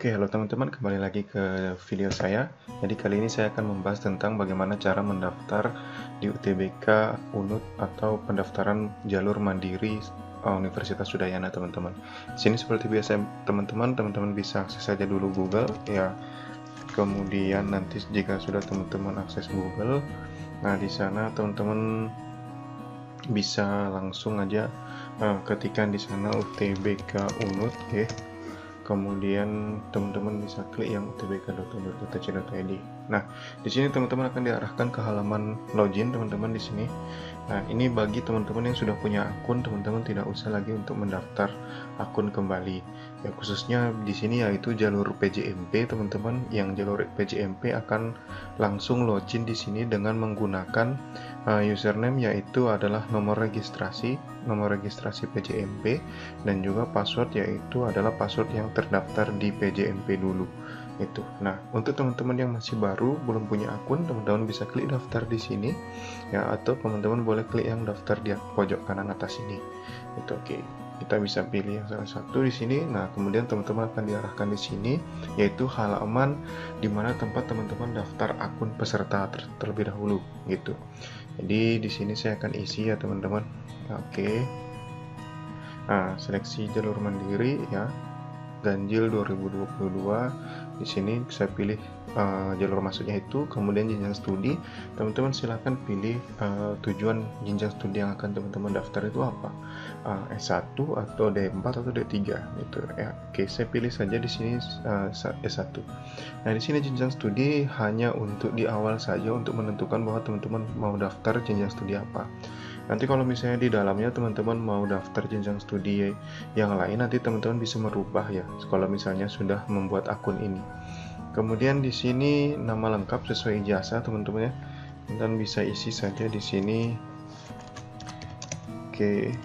Oke, halo teman-teman, kembali lagi ke video saya. Jadi kali ini saya akan membahas tentang bagaimana cara mendaftar di UTBK, UNUT, atau pendaftaran jalur mandiri Universitas Udayana, teman-teman. Di sini seperti biasa, teman-teman bisa akses saja dulu Google, ya. Kemudian nanti jika sudah teman-teman akses Google, nah di sana teman-teman bisa langsung aja ketikkan di sana UTBK UNUT, ya. Kemudian teman-teman bisa klik yang utbk.unut.ac.id. Nah, di sini teman-teman akan diarahkan ke halaman login teman-teman di sini. Nah, ini bagi teman-teman yang sudah punya akun, teman-teman tidak usah lagi untuk mendaftar akun kembali. Ya, khususnya di sini yaitu jalur PJMP, teman-teman. Yang jalur PJMP akan langsung login di sini dengan menggunakan username, yaitu adalah nomor registrasi PJMP, dan juga password yaitu adalah password yang terdaftar di PJMP dulu itu. Nah, untuk teman-teman yang masih baru belum punya akun, teman-teman bisa klik daftar di sini ya, atau teman-teman boleh klik yang daftar di pojok kanan atas ini. Itu oke. Kita bisa pilih yang salah satu di sini. Nah, kemudian teman-teman akan diarahkan di sini yaitu halaman di mana tempat teman-teman daftar akun peserta terlebih dahulu gitu. Jadi di sini saya akan isi ya, teman-teman. Oke. Nah, seleksi jalur mandiri ya, ganjil 2022. Di sini saya pilih jalur masuknya itu, kemudian jenjang studi. Teman-teman silahkan pilih tujuan jenjang studi yang akan teman-teman daftar itu apa, S1 atau D4 atau D3 gitu ya. Oke, saya pilih saja di sini S1. Nah, di sini jenjang studi hanya untuk di awal saja untuk menentukan bahwa teman-teman mau daftar jenjang studi apa. Nanti kalau misalnya di dalamnya teman-teman mau daftar jenjang studi yang lain, nanti teman-teman bisa merubah ya, kalau misalnya sudah membuat akun ini. Kemudian di sini nama lengkap sesuai ijazah, teman-teman ya, dan bisa isi saja di sini. Oke.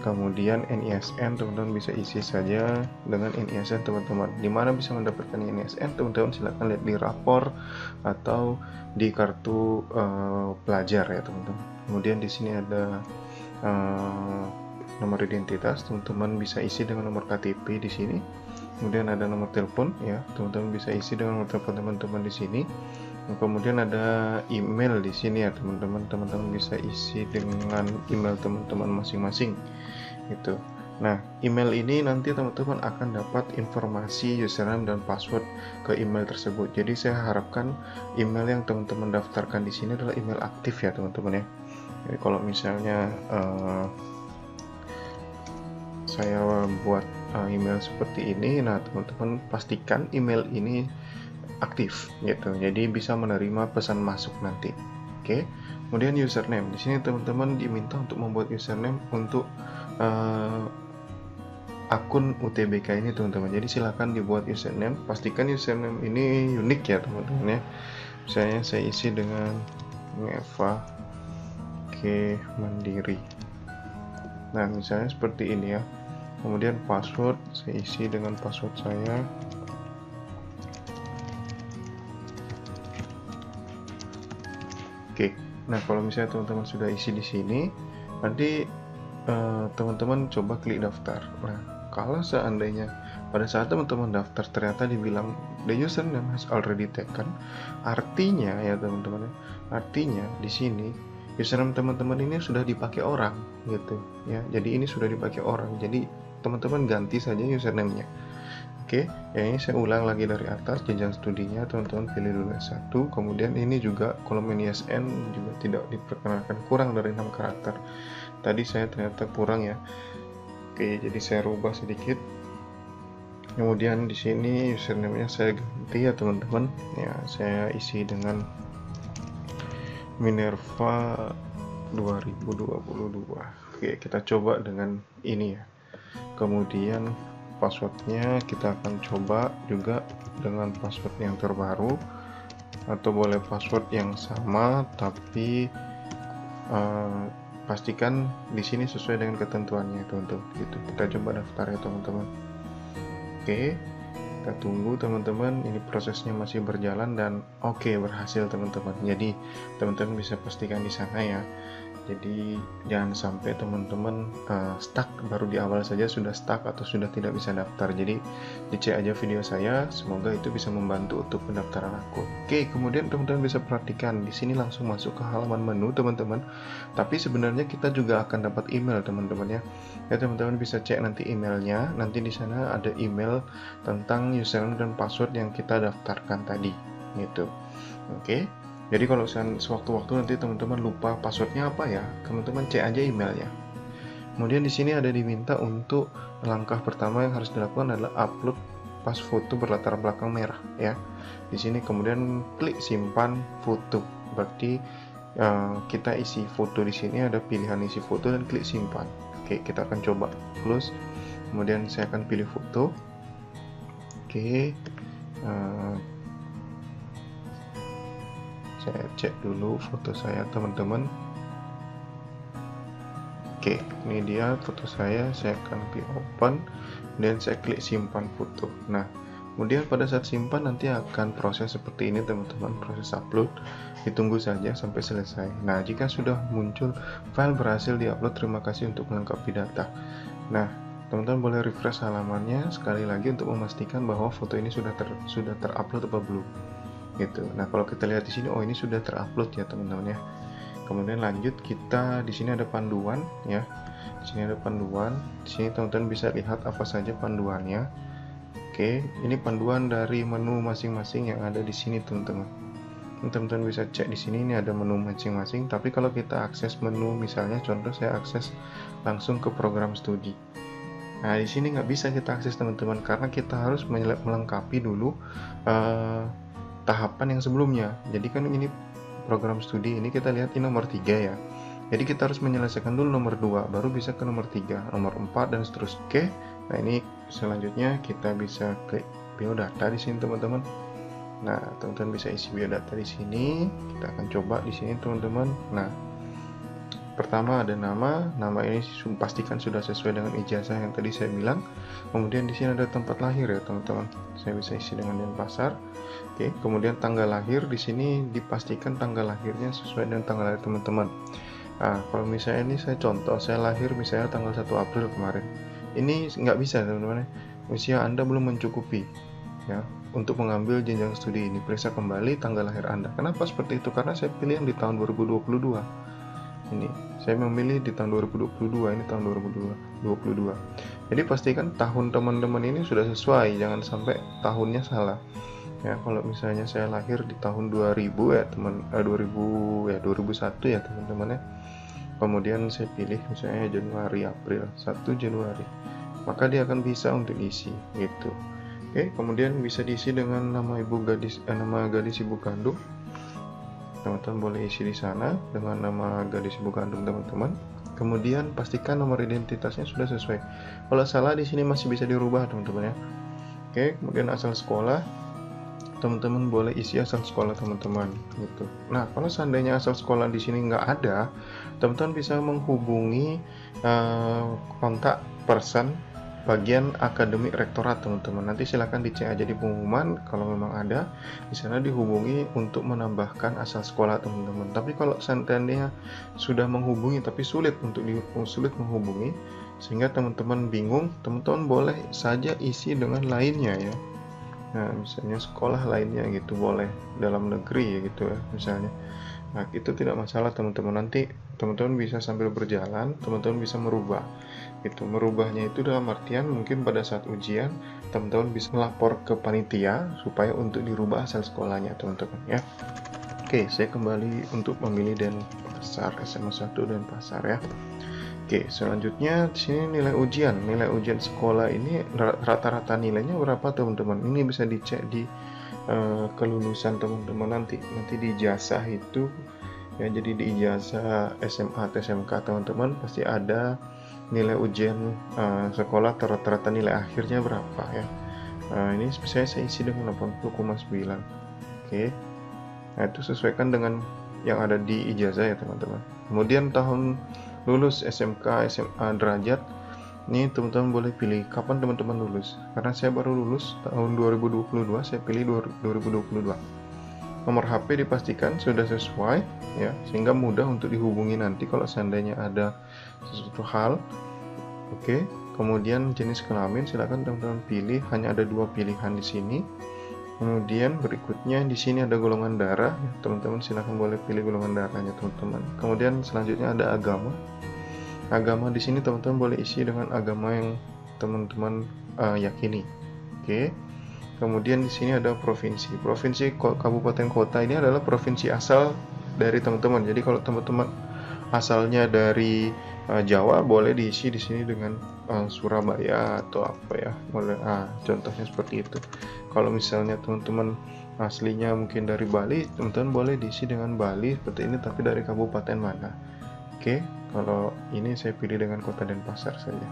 Kemudian NISN teman-teman bisa isi saja dengan NISN teman-teman. Dimana bisa mendapatkan NISN, teman-teman silahkan lihat di rapor atau di kartu pelajar ya, teman-teman. Kemudian di sini ada nomor identitas, teman-teman bisa isi dengan nomor KTP di sini. Kemudian ada nomor telepon ya, teman-teman bisa isi dengan nomor telepon teman-teman di sini. Kemudian ada email di sini ya, teman-teman. Teman-teman bisa isi dengan email teman-teman masing-masing gitu. Nah, email ini nanti teman-teman akan dapat informasi username dan password ke email tersebut. Jadi saya harapkan email yang teman-teman daftarkan di sini adalah email aktif ya, teman-teman ya. Jadi kalau misalnya saya buat email seperti ini, nah teman-teman pastikan email ini aktif gitu, jadi bisa menerima pesan masuk nanti. Oke. Kemudian username, di sini teman-teman diminta untuk membuat username untuk akun UTBK ini, teman-teman. Jadi silahkan dibuat username, pastikan username ini unik ya, teman-teman ya. Misalnya saya isi dengan Eva Oke Mandiri. Nah, misalnya seperti ini ya. Kemudian password saya isi dengan password saya. Oke. Nah, kalau misalnya teman-teman sudah isi di sini, nanti teman-teman coba klik daftar. Nah, kalau seandainya pada saat teman-teman daftar ternyata dibilang the username has already taken, artinya ya teman-teman, artinya di sini username teman-teman ini sudah dipakai orang gitu ya. Jadi ini sudah dipakai orang. Jadi teman-teman ganti saja username-nya. Oke, yang ini saya ulang lagi dari atas, jenjang studinya teman-teman pilih dulu S1. Kemudian ini juga kolom NISN juga tidak diperkenalkan kurang dari 6 karakter. Tadi saya ternyata kurang ya. Oke, jadi saya rubah sedikit. Kemudian di sini username-nya saya ganti ya, teman-teman. Ya, saya isi dengan Minerva 2022. Oke, kita coba dengan ini ya. Kemudian passwordnya kita akan coba juga dengan password yang terbaru, atau boleh password yang sama tapi pastikan di sini sesuai dengan ketentuannya, teman-teman. Gitu. Kita coba daftar ya, teman-teman. Oke, kita tunggu teman-teman. Ini prosesnya masih berjalan dan oke, berhasil teman-teman. Jadi teman-teman bisa pastikan di sana ya. Jadi jangan sampai teman-teman stuck baru di awal saja sudah stuck atau sudah tidak bisa daftar. Jadi dicek aja video saya, semoga itu bisa membantu untuk pendaftaran akun. Oke, kemudian teman-teman bisa perhatikan di sini langsung masuk ke halaman menu teman-teman. Tapi sebenarnya kita juga akan dapat email teman-teman ya. Ya teman-teman bisa cek nanti emailnya. Nanti di sana ada email tentang username dan password yang kita daftarkan tadi, gitu. Oke. Jadi kalau sewaktu-waktu nanti teman-teman lupa passwordnya apa ya, teman-teman cek aja emailnya. Kemudian di sini ada diminta untuk langkah pertama yang harus dilakukan adalah upload pas foto berlatar belakang merah ya. Di sini kemudian klik simpan foto. Berarti kita isi foto di sini, ada pilihan isi foto dan klik simpan. Oke, kita akan coba close. Kemudian saya akan pilih foto. Oke. Saya cek dulu foto saya teman-teman. Oke, ini dia foto saya akan klik open dan saya klik simpan foto. Nah, kemudian pada saat simpan nanti akan proses seperti ini teman-teman, proses upload. Ditunggu saja sampai selesai. Nah, jika sudah muncul file berhasil diupload, terima kasih untuk melengkapi data. Nah, teman-teman boleh refresh halamannya sekali lagi untuk memastikan bahwa foto ini sudah terupload apa belum. Gitu. Nah, kalau kita lihat di sini, oh ini sudah terupload ya teman-teman ya. Kemudian lanjut, kita di sini ada panduan ya. Di sini ada panduan. Di sini teman-teman bisa lihat apa saja panduannya. Oke, ini panduan dari menu masing-masing yang ada di sini teman-teman. Teman-teman bisa cek di sini, ini ada menu masing-masing. Tapi kalau kita akses menu, misalnya contoh saya akses langsung ke program studi. Nah, di sini nggak bisa kita akses teman-teman karena kita harus melengkapi dulu tahapan yang sebelumnya. Jadi kan ini program studi, ini kita lihat ini nomor 3 ya. Jadi kita harus menyelesaikan dulu nomor 2 baru bisa ke nomor 3, nomor 4 dan seterusnya. Oke. Nah, ini selanjutnya kita bisa klik biodata di sini teman-teman. Nah, teman-teman bisa isi biodata di sini. Kita akan coba di sini teman-teman. Nah, pertama ada nama ini pastikan sudah sesuai dengan ijazah yang tadi saya bilang. Kemudian di sini ada tempat lahir ya teman-teman. Saya bisa isi dengan Denpasar. Oke, kemudian tanggal lahir di sini dipastikan tanggal lahirnya sesuai dengan tanggal lahir teman-teman. Nah, kalau misalnya ini saya contoh, saya lahir misalnya tanggal 1 April kemarin. Ini nggak bisa teman-teman. Usia Anda belum mencukupi ya untuk mengambil jenjang studi ini. Periksa kembali tanggal lahir Anda. Kenapa seperti itu? Karena saya pilih yang di tahun 2022. Ini saya memilih di tahun 2022, ini tahun 2022. Jadi pastikan tahun teman-teman ini sudah sesuai, jangan sampai tahunnya salah. Ya, kalau misalnya saya lahir di tahun 2000 ya teman 2001 ya teman-teman ya. Kemudian saya pilih misalnya Januari, April, 1 Januari. Maka dia akan bisa untuk isi gitu. Oke, kemudian bisa diisi dengan nama gadis ibu kandung. Teman-teman boleh isi di sana dengan nama gadis ibu kandung teman-teman. Kemudian pastikan nomor identitasnya sudah sesuai. Kalau salah di sini masih bisa dirubah teman-teman ya. Oke, kemudian asal sekolah. Teman-teman boleh isi asal sekolah teman-teman gitu. Nah, kalau seandainya asal sekolah di sini nggak ada, teman-teman bisa menghubungi kontak person bagian akademik rektorat teman-teman. Nanti silahkan dicek aja di pengumuman kalau memang ada di sana, dihubungi untuk menambahkan asal sekolah teman-teman. Tapi kalau seandainya sudah menghubungi tapi sulit menghubungi sehingga teman-teman bingung, teman-teman boleh saja isi dengan lainnya ya. Nah, misalnya sekolah lainnya gitu, boleh dalam negeri ya gitu ya misalnya. Nah, itu tidak masalah teman-teman. Nanti teman-teman bisa sambil berjalan, teman-teman bisa merubah. Gitu. Merubahnya itu dalam artian mungkin pada saat ujian, teman-teman bisa melapor ke panitia supaya untuk dirubah asal sekolahnya, teman-teman ya. Oke, saya kembali untuk memilih Denpasar, SMA 1 Denpasar ya. Oke, selanjutnya di sini nilai ujian sekolah ini rata-rata nilainya berapa teman-teman? Ini bisa dicek di kelulusan teman-teman nanti di ijazah itu ya. Jadi di ijazah SMA atau SMK teman-teman pasti ada nilai ujian sekolah rata-rata nilai akhirnya berapa ya. Ini saya isi dengan 80,9. Oke. Nah, itu sesuaikan dengan yang ada di ijazah ya teman-teman. Kemudian tahun lulus SMK, SMA derajat. Ini teman-teman boleh pilih kapan teman-teman lulus. Karena saya baru lulus tahun 2022, saya pilih 2022. Nomor HP dipastikan sudah sesuai ya, sehingga mudah untuk dihubungi nanti kalau seandainya ada sesuatu hal. Oke, kemudian jenis kelamin silakan teman-teman pilih, hanya ada 2 pilihan di sini. Kemudian berikutnya di sini ada golongan darah, ya, teman-teman silakan boleh pilih golongan darahnya teman-teman. Kemudian selanjutnya ada agama. Agama di sini teman-teman boleh isi dengan agama yang teman-teman yakini. Oke. Kemudian di sini ada provinsi. Provinsi, kabupaten, kota ini adalah provinsi asal dari teman-teman. Jadi kalau teman-teman asalnya dari Jawa, boleh diisi di sini dengan Surabaya atau apa ya. Boleh. Contohnya seperti itu. Kalau misalnya teman-teman aslinya mungkin dari Bali, teman-teman boleh diisi dengan Bali seperti ini, tapi dari kabupaten mana. Oke. Kalau ini saya pilih dengan Kota Denpasar saja.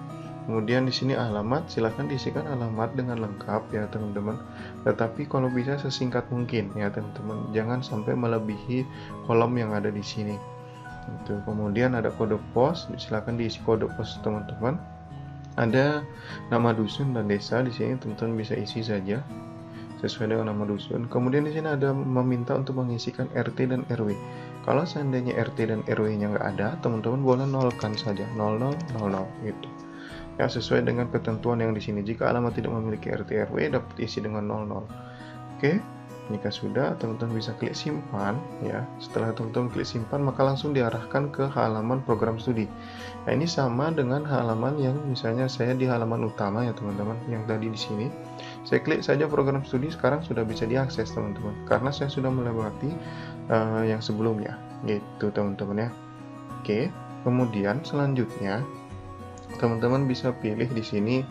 Kemudian di sini alamat, silahkan diisikan alamat dengan lengkap ya teman-teman. Tetapi kalau bisa sesingkat mungkin ya teman-teman. Jangan sampai melebihi kolom yang ada di sini. Itu. Kemudian ada kode pos, silahkan diisi kode pos teman-teman. Ada nama dusun dan desa di sini teman-teman bisa isi saja sesuai dengan nama dusun. Kemudian di sini ada meminta untuk mengisikan RT dan RW. Kalau seandainya RT dan RW-nya nggak ada, teman-teman boleh nolkan saja 0000 gitu. Ya, sesuai dengan ketentuan yang di sini. Jika alamat tidak memiliki RT RW, dapat isi dengan 00. Oke, jika sudah, teman-teman bisa klik simpan ya. Setelah teman-teman klik simpan, maka langsung diarahkan ke halaman program studi. Nah, ini sama dengan halaman yang misalnya saya di halaman utama ya teman-teman, yang tadi di sini. Saya klik saja program studi, sekarang sudah bisa diakses teman-teman, karena saya sudah melewati yang sebelumnya, gitu teman-teman ya. Oke, kemudian selanjutnya teman-teman bisa pilih di sini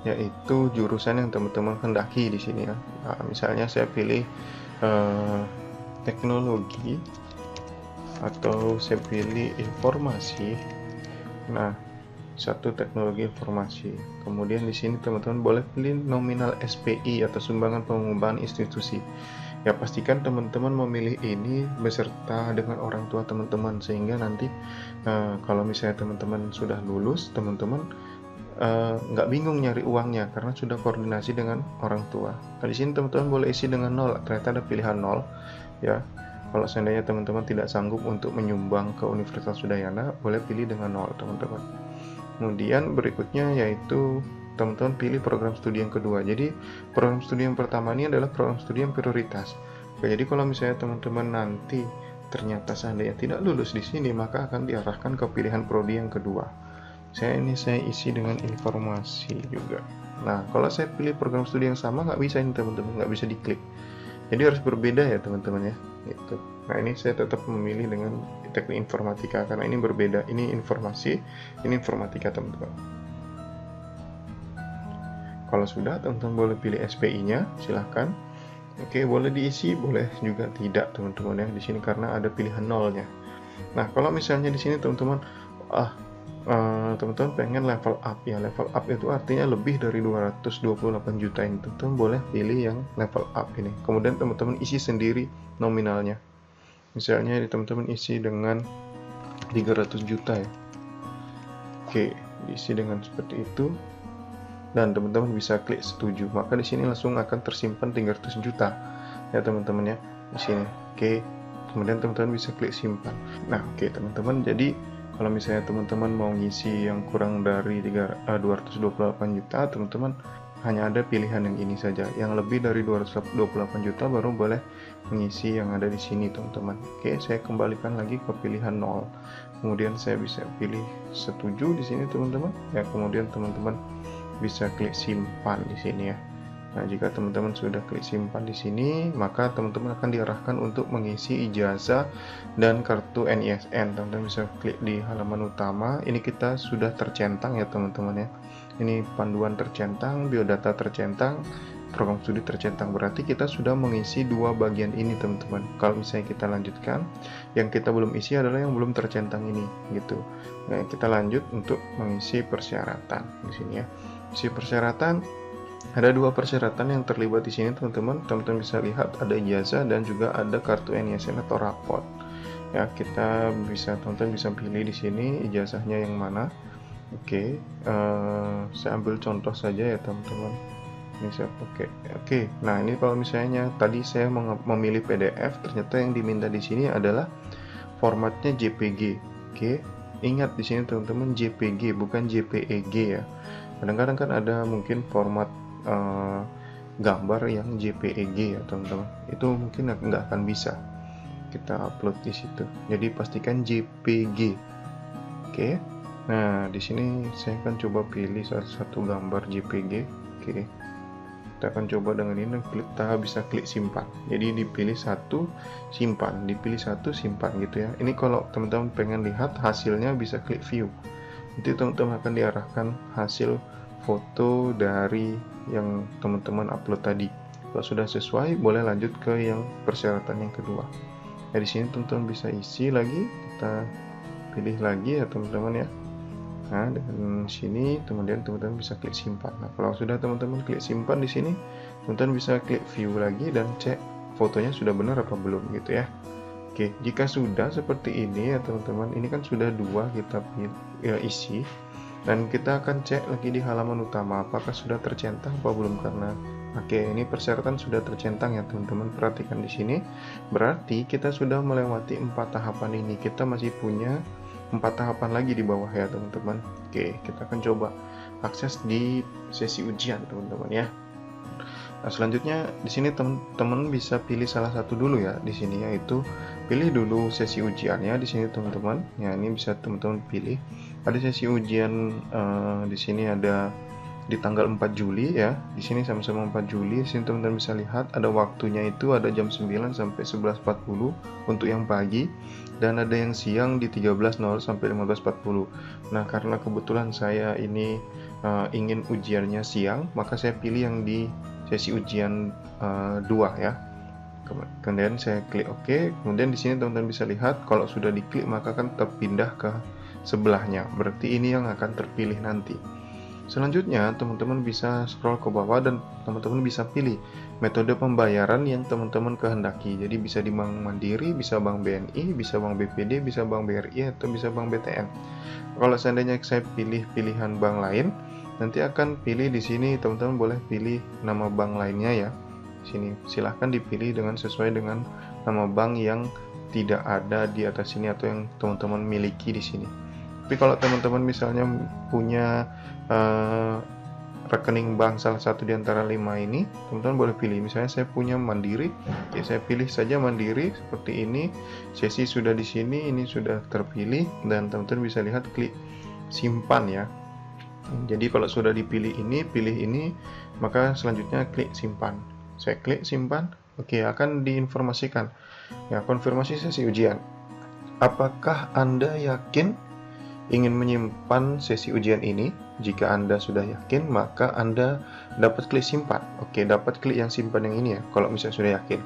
yaitu jurusan yang teman-teman hendaki di sini ya. Nah, misalnya saya pilih teknologi atau saya pilih informasi. Nah, satu teknologi informasi. Kemudian di sini teman-teman boleh pilih nominal SPI atau sumbangan pengembangan institusi. Ya, pastikan teman-teman memilih ini beserta dengan orang tua teman-teman, sehingga nanti kalau misalnya teman-teman sudah lulus, teman-teman nggak bingung nyari uangnya karena sudah koordinasi dengan orang tua. Nah, di sini teman-teman boleh isi dengan 0, ternyata ada pilihan 0 ya. Kalau seandainya teman-teman tidak sanggup untuk menyumbang ke Universitas Udayana, boleh pilih dengan 0 teman-teman. Kemudian berikutnya yaitu teman-teman pilih program studi yang kedua. Jadi program studi yang pertama ini adalah program studi yang prioritas. Oke, jadi kalau misalnya teman-teman nanti ternyata seandainya tidak lulus di sini, maka akan diarahkan ke pilihan prodi yang kedua. Saya isi dengan informasi juga. Nah, kalau saya pilih program studi yang sama, nggak bisa ini teman-teman, nggak bisa diklik. Jadi harus berbeda ya teman-teman ya. Gitu. Nah, ini saya tetap memilih dengan teknik informatika karena ini berbeda. Ini informasi, ini informatika teman-teman. Kalau sudah, teman-teman boleh pilih SPI-nya, silahkan. Oke, boleh diisi, boleh juga tidak, teman-teman ya. Di sini karena ada pilihan nolnya. Nah, kalau misalnya di sini teman-teman, teman-teman pengen level up ya. Level up itu artinya lebih dari 228 juta ini. Teman-teman boleh pilih yang level up ini. Kemudian teman-teman isi sendiri nominalnya. Misalnya teman-teman isi dengan 300 juta ya. Oke, diisi dengan seperti itu. Dan teman-teman bisa klik setuju, maka di sini langsung akan tersimpan 300 juta ya teman-teman ya di sini. Oke, kemudian teman-teman bisa klik simpan. Nah, oke teman-teman, jadi kalau misalnya teman-teman mau ngisi yang kurang dari 228 juta, teman-teman hanya ada pilihan yang ini saja. Yang lebih dari 228 juta baru boleh mengisi yang ada di sini teman-teman. Oke, saya kembalikan lagi ke pilihan 0. Kemudian saya bisa pilih setuju di sini teman-teman. Ya, kemudian teman-teman bisa klik simpan di sini ya. Nah, jika teman-teman sudah klik simpan di sini, maka teman-teman akan diarahkan untuk mengisi ijazah dan kartu NISN. Teman-teman bisa klik di halaman utama. Ini kita sudah tercentang ya teman-teman ya. Ini panduan tercentang, biodata tercentang, program studi tercentang. Berarti kita sudah mengisi dua bagian ini teman-teman. Kalau misalnya kita lanjutkan, yang kita belum isi adalah yang belum tercentang ini gitu. Nah, kita lanjut untuk mengisi persyaratan di sini ya. Isi persyaratan, ada dua persyaratan yang terlibat di sini teman-teman. Teman-teman bisa lihat ada ijazah dan juga ada kartu NISN atau rapot. Ya, kita bisa teman-teman bisa pilih di sini ijazahnya yang mana. Oke, saya ambil contoh saja ya teman-teman. Ini saya pakai. Oke, nah ini kalau misalnya tadi saya memilih PDF, ternyata yang diminta di sini adalah formatnya JPG. Oke, ingat di sini teman-teman JPG bukan JPEG ya. Kadang-kadang kan ada mungkin format gambar yang JPEG ya teman-teman. Itu mungkin nggak akan bisa kita upload di situ. Jadi pastikan JPG. Oke. Nah, di sini saya akan coba pilih satu gambar JPG. Oke. Kita akan coba dengan ini, kita bisa klik simpan. Jadi dipilih satu, simpan, dipilih satu, simpan gitu ya. Ini kalau teman-teman pengen lihat hasilnya bisa klik view. Nanti teman-teman akan diarahkan hasil foto dari yang teman-teman upload tadi. Kalau sudah sesuai, boleh lanjut ke yang persyaratan yang kedua. Nah, di sini teman-teman bisa isi lagi, kita pilih lagi ya teman-teman ya. Nah, dengan sini kemudian teman-teman bisa klik simpan. Nah, kalau sudah teman-teman klik simpan di sini, teman-teman bisa klik view lagi dan cek fotonya sudah benar apa belum gitu ya. Oke, jika sudah seperti ini ya teman-teman, ini kan sudah dua kita isi, dan kita akan cek lagi di halaman utama apakah sudah tercentang apa belum, karena oke, ini persyaratan sudah tercentang ya teman-teman. Perhatikan di sini, berarti kita sudah melewati 4 tahapan ini. Kita masih punya 4 tahapan lagi di bawah ya teman-teman. Oke, kita akan coba akses di sesi ujian teman-teman ya. Nah, selanjutnya di sini teman-teman bisa pilih salah satu dulu ya di sini, yaitu pilih dulu sesi ujiannya di sini teman-teman. Ya, ini bisa teman-teman pilih. Ada sesi ujian di sini ada di tanggal 4 Juli ya. Di sini sama-sama 4 Juli. Di sini teman-teman bisa lihat ada waktunya, itu ada jam 9 sampai 11.40 untuk yang pagi, dan ada yang siang di 13.00 sampai 15.40. Nah, karena kebetulan saya ini ingin ujiannya siang, maka saya pilih yang di sesi ujian 2 ya. Kemudian saya klik OK. Kemudian di sini teman-teman bisa lihat kalau sudah diklik maka akan terpindah ke sebelahnya. Berarti ini yang akan terpilih nanti. Selanjutnya teman-teman bisa scroll ke bawah dan teman-teman bisa pilih metode pembayaran yang teman-teman kehendaki. Jadi bisa di Bank Mandiri, bisa Bank BNI, bisa Bank BPD, bisa Bank BRI, atau bisa Bank BTN. Kalau seandainya saya pilih pilihan bank lain, nanti akan pilih di sini teman-teman boleh pilih nama bank lainnya ya. Di sini silahkan dipilih dengan sesuai dengan nama bank yang tidak ada di atas sini atau yang teman-teman miliki di sini. Tapi kalau teman-teman misalnya punya rekening bank salah satu di antara 5 ini, teman-teman boleh pilih. Misalnya saya punya Mandiri, ya saya pilih saja Mandiri seperti ini. Sesi sudah di sini, ini sudah terpilih, dan teman-teman bisa lihat klik simpan ya. Jadi kalau sudah dipilih ini, pilih ini, maka selanjutnya klik simpan. Saya klik simpan, oke, akan diinformasikan ya, konfirmasi sesi ujian. Apakah Anda yakin ingin menyimpan sesi ujian ini? Jika Anda sudah yakin, maka Anda dapat klik simpan. Oke, dapat klik yang simpan yang ini ya, kalau misalnya sudah yakin.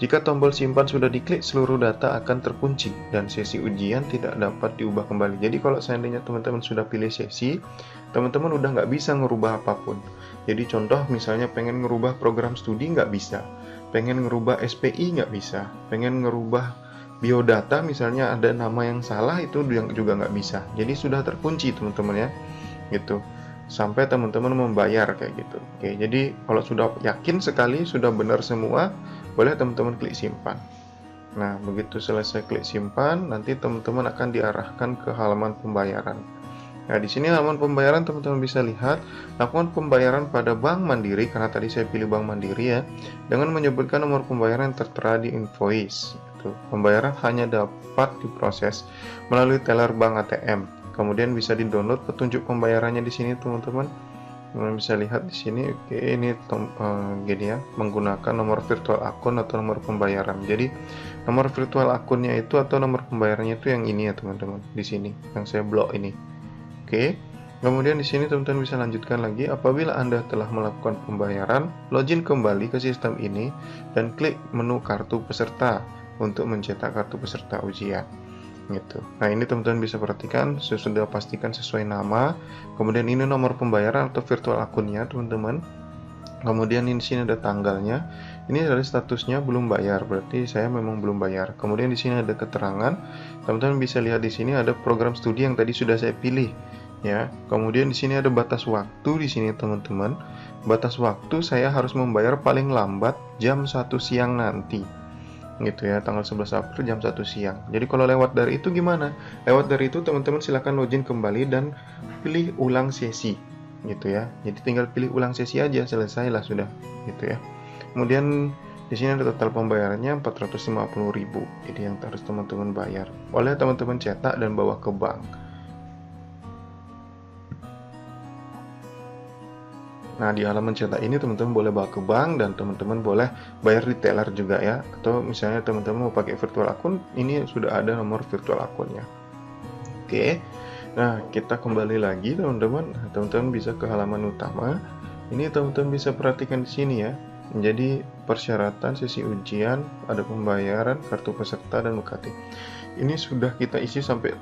Jika tombol simpan sudah diklik, seluruh data akan terkunci dan sesi ujian tidak dapat diubah kembali. Jadi kalau seandainya teman-teman sudah pilih sesi, teman-teman udah nggak bisa ngerubah apapun. Jadi contoh misalnya pengen ngerubah program studi nggak bisa, pengen ngerubah SPI nggak bisa, pengen ngerubah biodata misalnya ada nama yang salah, itu juga nggak bisa. Jadi sudah terkunci teman-teman ya, gitu, sampai teman-teman membayar kayak gitu. Oke, jadi kalau sudah yakin sekali sudah benar semua, boleh teman-teman klik simpan. Nah, begitu selesai klik simpan, nanti teman-teman akan diarahkan ke halaman pembayaran. Nah, di sini halaman pembayaran teman-teman bisa lihat lakukan pembayaran pada Bank Mandiri, karena tadi saya pilih Bank Mandiri ya, dengan menyebutkan nomor pembayaran yang tertera di invoice. Pembayaran hanya dapat diproses melalui teller bank ATM. Kemudian bisa di-download petunjuk pembayarannya di sini teman-teman. Teman bisa lihat di sini. Oke, ini gini ya, menggunakan nomor virtual akun atau nomor pembayaran. Jadi nomor virtual akunnya itu atau nomor pembayarannya itu yang ini ya teman-teman, di sini yang saya blok ini. Oke. Kemudian di sini teman-teman bisa lanjutkan lagi. Apabila Anda telah melakukan pembayaran, login kembali ke sistem ini dan klik menu kartu peserta untuk mencetak kartu peserta ujian gitu. Nah, ini teman-teman bisa perhatikan, sudah pastikan sesuai nama. Kemudian ini nomor pembayaran atau virtual akunnya teman-teman. Kemudian di sini ada tanggalnya. Ini adalah statusnya belum bayar, berarti saya memang belum bayar. Kemudian di sini ada keterangan. Teman-teman bisa lihat di sini ada program studi yang tadi sudah saya pilih, ya. Kemudian di sini ada batas waktu di sini teman-teman. Batas waktu saya harus membayar paling lambat jam 1 siang nanti. Gitu ya, tanggal 11 April jam 1 siang. Jadi kalau lewat dari itu gimana? Lewat dari itu teman-teman silakan login kembali dan pilih ulang sesi. Gitu ya. Jadi tinggal pilih ulang sesi aja, selesailah sudah, gitu ya. Kemudian di sini ada total pembayarannya 450.000. Jadi yang harus teman-teman bayar. Boleh teman-teman cetak dan bawa ke bank. Nah, di halaman cetak ini teman-teman boleh bawa ke bank dan teman-teman boleh bayar di teller juga ya. Atau misalnya teman-teman mau pakai virtual akun, ini sudah ada nomor virtual akunnya. Oke. Nah, kita kembali lagi teman-teman. Teman-teman bisa ke halaman utama. Ini teman-teman bisa perhatikan di sini ya. Menjadi persyaratan sesi ujian, ada pembayaran, kartu peserta dan UKT. Ini sudah kita isi sampai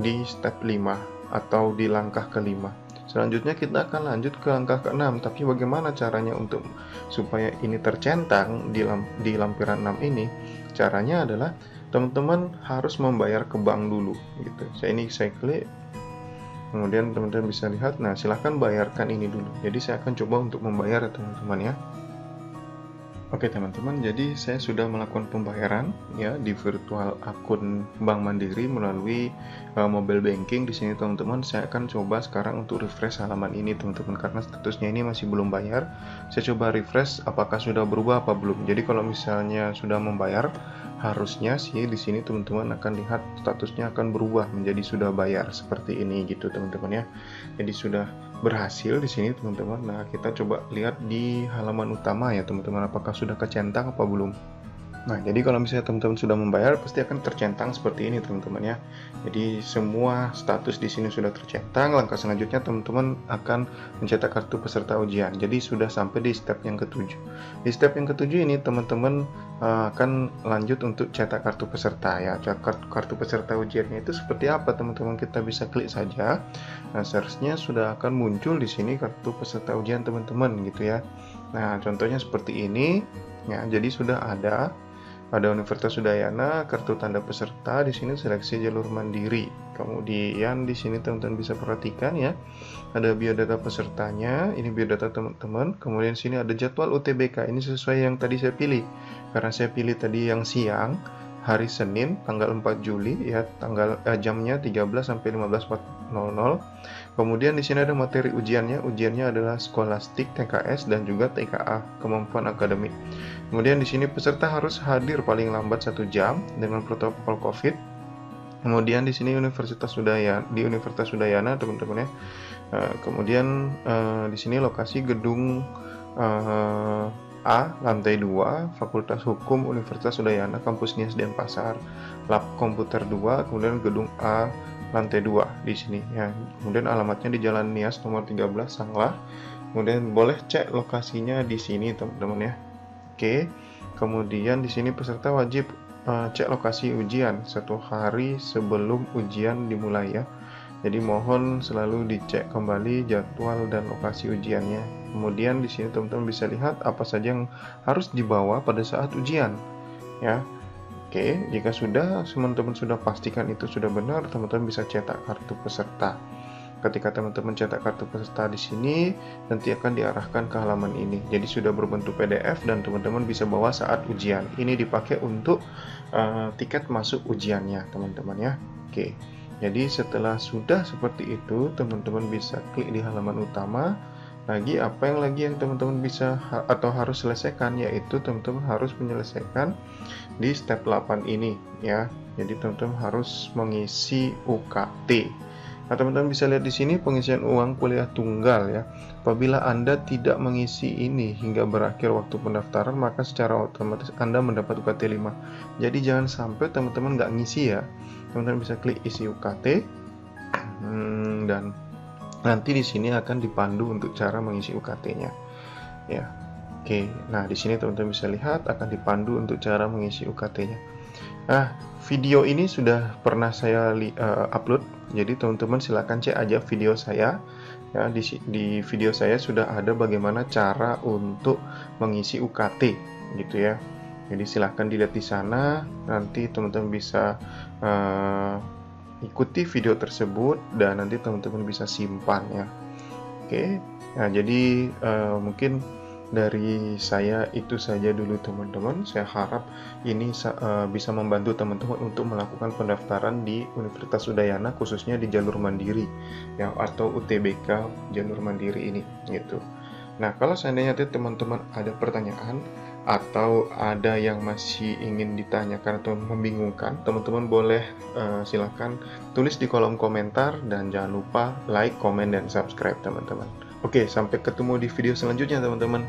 di step 5 atau di langkah kelima. Selanjutnya kita akan lanjut ke langkah ke-6, tapi bagaimana caranya untuk supaya ini tercentang di lampiran 6 ini? Caranya adalah teman-teman harus membayar ke bank dulu gitu. Saya klik, kemudian teman-teman bisa lihat. Nah, silahkan bayarkan ini dulu. Jadi saya akan coba untuk membayar ya teman-teman ya. Oke teman-teman, jadi saya sudah melakukan pembayaran ya di virtual akun Bank Mandiri melalui mobile banking. Di sini teman-teman, saya akan coba sekarang untuk refresh halaman ini teman-teman, karena statusnya ini masih belum bayar. Saya coba refresh apakah sudah berubah apa belum. Jadi kalau misalnya sudah membayar, harusnya sih di sini teman-teman akan lihat statusnya akan berubah menjadi sudah bayar seperti ini gitu teman-teman ya. Jadi sudah berhasil di sini teman-teman. Nah, kita coba lihat di halaman utama ya teman-teman, apakah sudah kecentang apa belum. Nah, jadi kalau misalnya teman-teman sudah membayar, pasti akan tercentang seperti ini teman-teman ya. Jadi semua status di sini sudah tercentang. Langkah selanjutnya teman-teman akan mencetak kartu peserta ujian. Jadi sudah sampai di step yang ketujuh. Di step yang ketujuh ini teman-teman akan lanjut untuk cetak kartu peserta ya. Kartu peserta ujiannya itu seperti apa teman-teman? Kita bisa klik saja. Nah, seharusnya sudah akan muncul di sini kartu peserta ujian teman-teman gitu ya. Nah, contohnya seperti ini ya. Jadi sudah ada Universitas Udayana, kartu tanda peserta, di sini seleksi jalur mandiri. Kemudian di sini teman-teman bisa perhatikan ya, ada biodata pesertanya, ini biodata teman-teman. Kemudian di sini ada jadwal UTBK, ini sesuai yang tadi saya pilih. Karena saya pilih tadi yang siang, hari Senin, tanggal 4 Juli ya, jamnya 13 sampai 15.00. Kemudian di sini ada materi ujiannya. Ujiannya adalah skolastik, TKS dan juga TKA, kemampuan akademik. Kemudian di sini peserta harus hadir paling lambat 1 jam dengan protokol COVID. Kemudian di sini Universitas Udayana teman-teman ya. Kemudian di sini lokasi gedung A, lantai 2, Fakultas Hukum Universitas Udayana, Kampus Nias Denpasar, Lab Komputer 2, kemudian gedung A, lantai 2 di sini ya. Kemudian alamatnya di Jalan Nias nomor 13 Sanglah. Kemudian boleh cek lokasinya di sini teman-teman ya. Oke. Kemudian di sini peserta wajib cek lokasi ujian 1 hari sebelum ujian dimulai ya. Jadi mohon selalu dicek kembali jadwal dan lokasi ujiannya. Kemudian di sini teman-teman bisa lihat apa saja yang harus dibawa pada saat ujian ya. Oke, jika teman-teman sudah pastikan itu sudah benar, teman-teman bisa cetak kartu peserta. Ketika teman-teman cetak kartu peserta di sini, nanti akan diarahkan ke halaman ini. Jadi sudah berbentuk PDF dan teman-teman bisa bawa saat ujian. Ini dipakai untuk tiket masuk ujiannya, teman-teman ya. Oke. Jadi setelah sudah seperti itu, teman-teman bisa klik di halaman utama. Apa yang teman-teman bisa atau harus selesaikan, yaitu teman-teman harus menyelesaikan di step 8 ini ya. Jadi teman-teman harus mengisi UKT. Nah, teman-teman bisa lihat di sini pengisian uang kuliah tunggal ya. Apabila Anda tidak mengisi ini hingga berakhir waktu pendaftaran, maka secara otomatis Anda mendapat UKT 5. Jadi jangan sampai teman-teman nggak ngisi ya. Teman-teman bisa klik isi UKT dan nanti di sini akan dipandu untuk cara mengisi UKT-nya. Ya. Oke. Nah, di sini teman-teman bisa lihat akan dipandu untuk cara mengisi UKT-nya. Nah, video ini sudah pernah saya upload. Jadi teman-teman silakan cek aja video saya. Ya, di video saya sudah ada bagaimana cara untuk mengisi UKT gitu ya. Jadi silahkan dilihat di sana. Nanti teman-teman bisa ikuti video tersebut dan nanti teman-teman bisa simpan ya. Oke, nah jadi mungkin dari saya itu saja dulu teman-teman. Saya harap ini bisa membantu teman-teman untuk melakukan pendaftaran di Universitas Udayana khususnya di jalur mandiri ya, atau UTBK jalur mandiri ini gitu. Nah, kalau seandainya teman-teman ada pertanyaan atau ada yang masih ingin ditanyakan atau membingungkan, teman-teman boleh silakan tulis di kolom komentar dan jangan lupa like, komen, dan subscribe teman-teman. Oke, sampai ketemu di video selanjutnya teman-teman.